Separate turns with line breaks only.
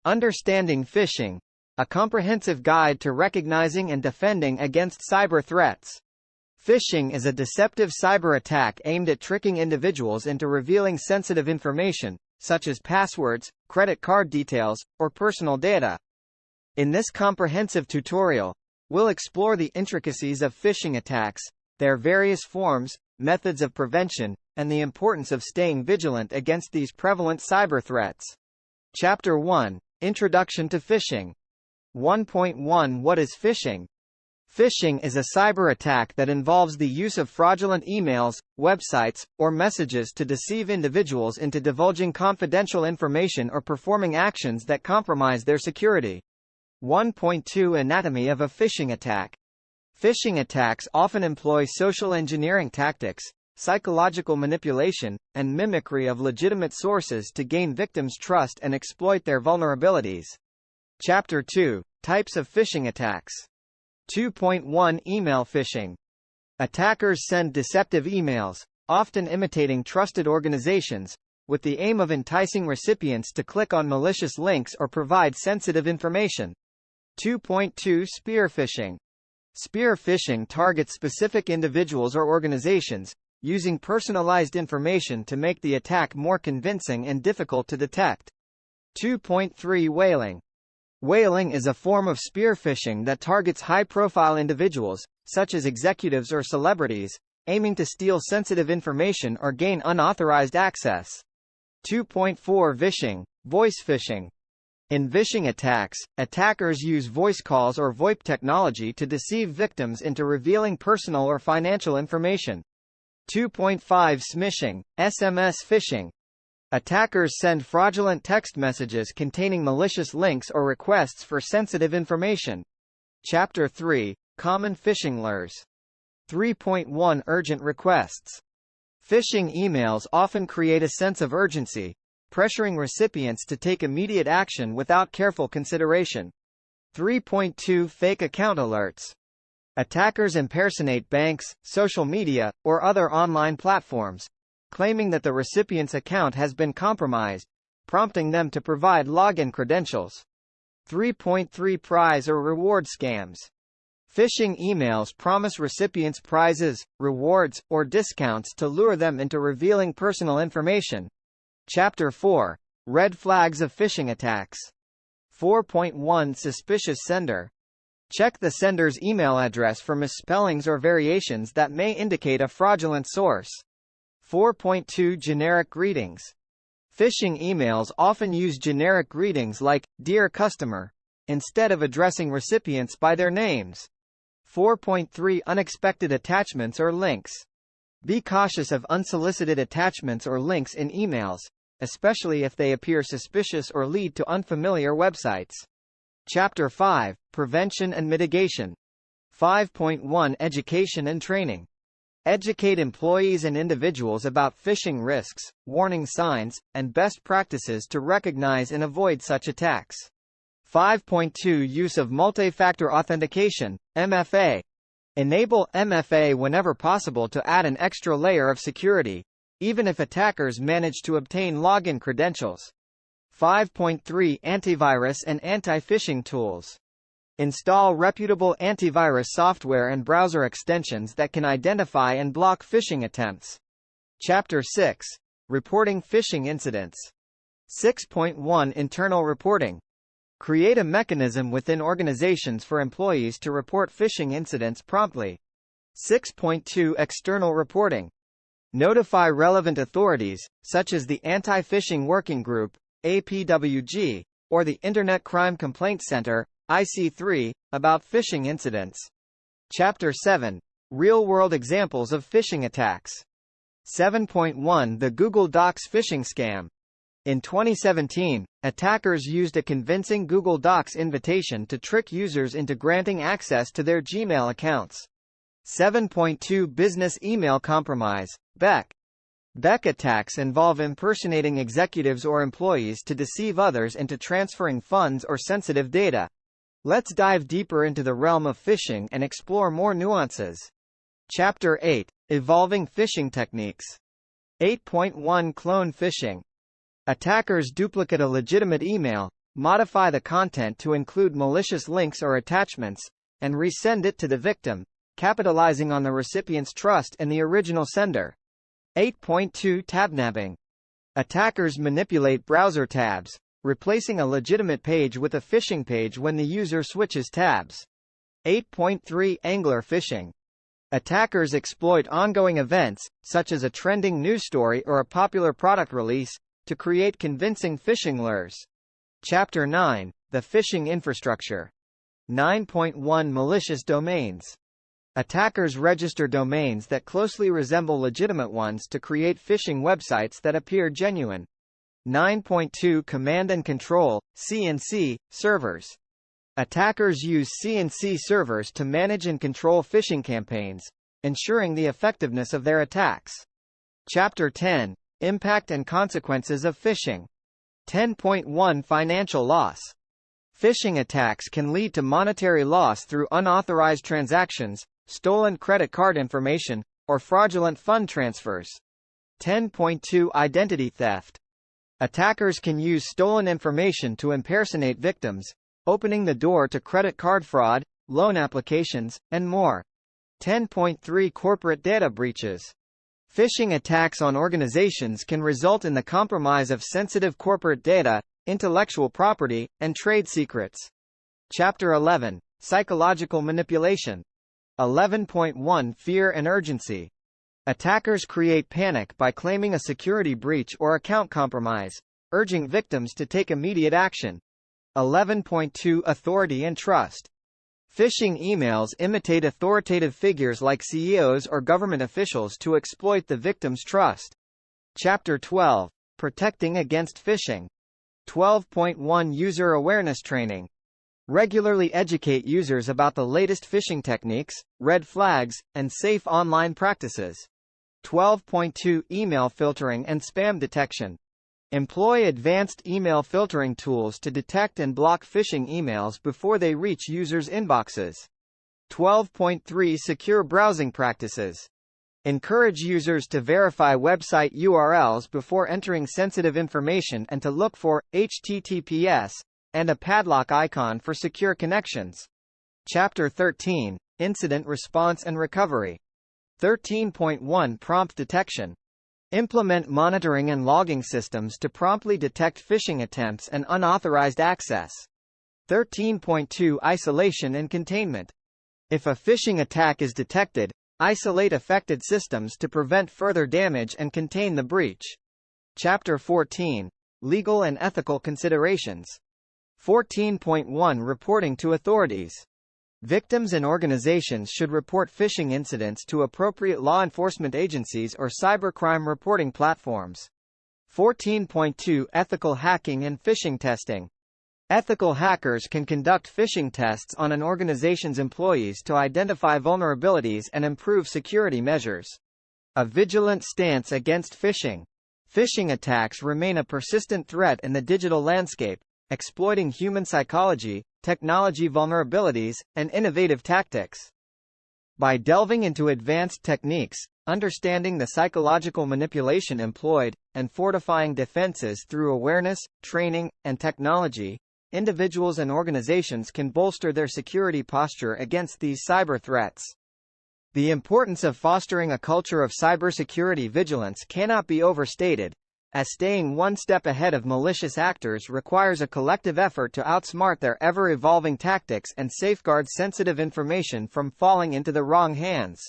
Understanding Phishing, a comprehensive guide to recognizing and defending against cyber threats. Phishing is a deceptive cyber attack aimed at tricking individuals into revealing sensitive information, such as passwords, credit card details, or personal data. In this comprehensive tutorial, we'll explore the intricacies of phishing attacks, their various forms, methods of prevention, and the importance of staying vigilant against these prevalent cyber threats. Chapter 1: Introduction to Phishing. 1.1 What is phishing? Phishing is a cyber attack that involves the use of fraudulent emails, websites, or messages to deceive individuals into divulging confidential information or performing actions that compromise their security. 1.2 Anatomy of a phishing attack. Phishing attacks often employ social engineering tactics, psychological manipulation, and mimicry of legitimate sources to gain victims' trust and exploit their vulnerabilities. Chapter 2: Types of phishing attacks. 2.1 Email phishing. Attackers send deceptive emails, often imitating trusted organizations, with the aim of enticing recipients to click on malicious links or provide sensitive information. 2.2 Spear phishing. Spear phishing targets specific individuals or organizations, using personalized information to make the attack more convincing and difficult to detect. 2.3 Whaling. Whaling is a form of spear phishing that targets high-profile individuals, such as executives or celebrities, aiming to steal sensitive information or gain unauthorized access. 2.4 Vishing, voice phishing. In vishing attacks, attackers use voice calls or VoIP technology to deceive victims into revealing personal or financial information. 2.5 Smishing, SMS phishing. Attackers send fraudulent text messages containing malicious links or requests for sensitive information. Chapter 3: Common phishing lures. 3.1 Urgent requests. Phishing emails often create a sense of urgency, pressuring recipients to take immediate action without careful consideration. 3.2 Fake account alerts. Attackers impersonate banks, social media, or other online platforms, claiming that the recipient's account has been compromised, prompting them to provide login credentials. 3.3 Prize or reward scams. Phishing emails promise recipients prizes, rewards, or discounts to lure them into revealing personal information. Chapter 4: Red flags of phishing attacks. 4.1 Suspicious sender. Check the sender's email address for misspellings or variations that may indicate a fraudulent source. 4.2 Generic greetings. Phishing emails often use generic greetings like, "Dear customer," instead of addressing recipients by their names. 4.3 Unexpected attachments or links. Be cautious of unsolicited attachments or links in emails, especially if they appear suspicious or lead to unfamiliar websites. Chapter 5: Prevention and mitigation. 5.1 Education and training. Educate employees and individuals about phishing risks, warning signs, and best practices to recognize and avoid such attacks. 5.2 Use of multi-factor authentication, MFA. Enable MFA whenever possible to add an extra layer of security, even if attackers manage to obtain login credentials. 5.3 Antivirus and anti-phishing tools. Install reputable antivirus software and browser extensions that can identify and block phishing attempts. Chapter 6: Reporting phishing incidents. 6.1 Internal reporting. Create a mechanism within organizations for employees to report phishing incidents promptly. 6.2 External reporting. Notify relevant authorities, such as the Anti-Phishing Working Group, APWG, or the Internet Crime Complaint Center, IC3, about phishing incidents. Chapter 7: Real-world examples of phishing attacks. 7.1 The Google Docs phishing scam. In 2017, attackers used a convincing Google Docs invitation to trick users into granting access to their Gmail accounts. 7.2 Business email compromise, BEC. BEC attacks involve impersonating executives or employees to deceive others into transferring funds or sensitive data. Let's dive deeper into the realm of phishing and explore more nuances. Chapter 8: Evolving phishing techniques. 8.1 Clone phishing. Attackers duplicate a legitimate email, modify the content to include malicious links or attachments, and resend it to the victim, capitalizing on the recipient's trust in the original sender. 8.2 Tabnabbing. Attackers manipulate browser tabs, replacing a legitimate page with a phishing page when the user switches tabs. 8.3 Angler phishing. Attackers exploit ongoing events, such as a trending news story or a popular product release, to create convincing phishing lures. Chapter 9. The phishing infrastructure. 9.1 Malicious domains. Attackers register domains that closely resemble legitimate ones to create phishing websites that appear genuine. 9.2 Command and Control, (CNC) servers. Attackers use CNC servers to manage and control phishing campaigns, ensuring the effectiveness of their attacks. Chapter 10. Impact and consequences of phishing. 10.1 Financial loss. Phishing attacks can lead to monetary loss through unauthorized transactions, stolen credit card information, or fraudulent fund transfers. 10.2 Identity theft. Attackers can use stolen information to impersonate victims, opening the door to credit card fraud, loan applications, and more. 10.3 Corporate data breaches. Phishing attacks on organizations can result in the compromise of sensitive corporate data, intellectual property, and trade secrets. Chapter 11. Psychological manipulation. 11.1 Fear and urgency. Attackers create panic by claiming a security breach or account compromise, urging victims to take immediate action. 11.2 Authority and trust. Phishing emails imitate authoritative figures like CEOs or government officials to exploit the victim's trust. Chapter 12. Protecting against phishing. 12.1 User awareness training. Regularly educate users about the latest phishing techniques, red flags, and safe online practices. 12.2 Email filtering and spam detection. Employ advanced email filtering tools to detect and block phishing emails before they reach users' inboxes. 12.3 Secure browsing practices. Encourage users to verify website URLs before entering sensitive information and to look for HTTPS and a padlock icon for secure connections. Chapter 13. Incident response and recovery. 13.1 Prompt detection. Implement monitoring and logging systems to promptly detect phishing attempts and unauthorized access. 13.2 Isolation and containment. If a phishing attack is detected, isolate affected systems to prevent further damage and contain the breach. Chapter 14. Legal and ethical considerations. 14.1 Reporting to authorities. Victims and organizations should report phishing incidents to appropriate law enforcement agencies or cybercrime reporting platforms. 14.2 Ethical hacking and phishing testing. Ethical hackers can conduct phishing tests on an organization's employees to identify vulnerabilities and improve security measures. A vigilant stance against phishing. Phishing attacks remain a persistent threat in the digital landscape, exploiting human psychology, technology vulnerabilities, and innovative tactics. By delving into advanced techniques, understanding the psychological manipulation employed, and fortifying defenses through awareness, training, and technology, individuals and organizations can bolster their security posture against these cyber threats. The importance of fostering a culture of cybersecurity vigilance cannot be overstated, as staying one step ahead of malicious actors requires a collective effort to outsmart their ever-evolving tactics and safeguard sensitive information from falling into the wrong hands.